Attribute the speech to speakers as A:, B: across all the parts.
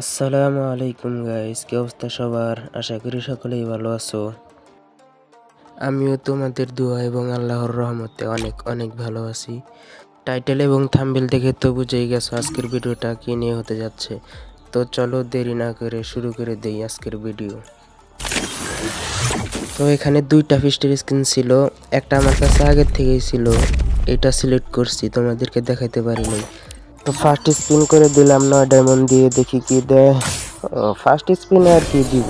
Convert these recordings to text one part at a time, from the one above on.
A: আসসালামু আলাইকুম গাইস, কি অবস্থা সবার? আশা করি সকলেই ভালো আছো। আমিও তোমাদের দোয়া এবং আল্লাহর রহমতে অনেক অনেক ভালো আছি। টাইটেল এবং থাম্বনেল দেখে তো বুঝেই গেছো আজকের ভিডিওটা কি নিয়ে হতে যাচ্ছে। তো চলো দেরি না করে শুরু করে দেই আজকের ভিডিও। তো এখানে দুইটা ফিস্টের স্ক্রিন ছিল, একটা আমার কাছে আগের থেকেই ছিল, এটা সিলেক্ট করছি, তোমাদেরকে দেখাইতে পারি নাই। তো ফার্স্ট স্পিন করে দিলাম 9 ডায়মন্ড দিয়ে, দেখি কি দেয়। ফার্স্ট স্পিনে আর কি দিব,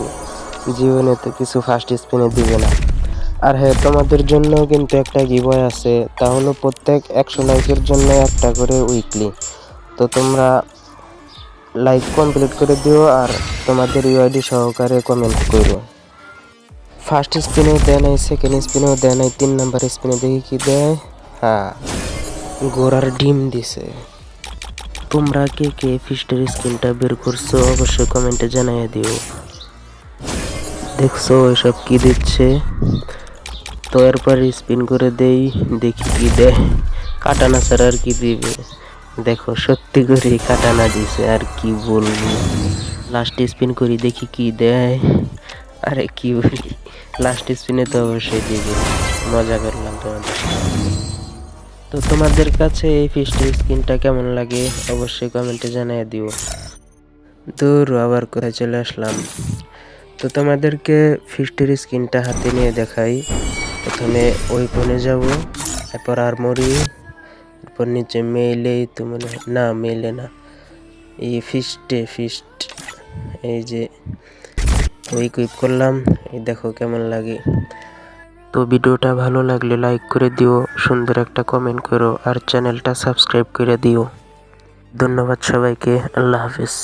A: জীবনে তো কিছু ফার্স্ট স্পিনে দিবে না। আর হ্যাঁ, তোমাদের জন্য কিন্তু একটা গিভওয়ে আছে, তা হলো প্রত্যেক 100 লাইকের জন্য একটা করে উইকলি। তো তোমরা লাইক কমপ্লিট করে দিও আর তোমাদের ইউআইডি সহকারে কমেন্ট করো। ফার্স্ট স্পিনেও দেয় নাই, সেকেন্ড স্পিনেও দেয় নাই, 3 নাম্বার স্পিনে দেখি কি দেয়। হ্যাঁ, ঘোড়ার ডিম দিছে। তোমরা কে কে ফিস্টের স্ক্রিনটা বের করছো অবশ্যই কমেন্টে জানিয়ে দিও। দেখছো এসব কি দিচ্ছে। তো এরপর স্পিন করে দেই, দেখি কি দেয়। কাটানা ছাড়া আর কি দিবে। দেখো সত্যি করে কাটানা দিছে, আর কি বলবো। লাস্ট স্পিন করি, দেখি কি দেয়। আরে কি বলি, লাস্ট স্পিনে তো অবশ্যই দিবে। মজা করলাম তোমাদের সাথে। তো তোমাদের কাছে এই ফিস্টের স্ক্রিনটা কেমন লাগে অবশ্যই কমেন্টে জানিয়ে দিও। দূর, আবার কোথায় চলে আসলাম। তো তোমাদেরকে ফিস্টের স্ক্রিনটা হাতে নিয়ে দেখাই। প্রথমে ওই ফোনে যাব, এরপর আর্মরি, এরপর নিচে মেইলেই তো মনে হয়, না মেইলে না, এই ফিস্ট এই যে ওই ইকুইপ করলাম। এই দেখো কেমন লাগে। তো ভিডিওটা ভালো লাগলে লাইক করে দিও, সুন্দর একটা কমেন্ট করো আর চ্যানেলটা সাবস্ক্রাইব করে দিও। ধন্যবাদ সবাইকে, আল্লাহ হাফেজ।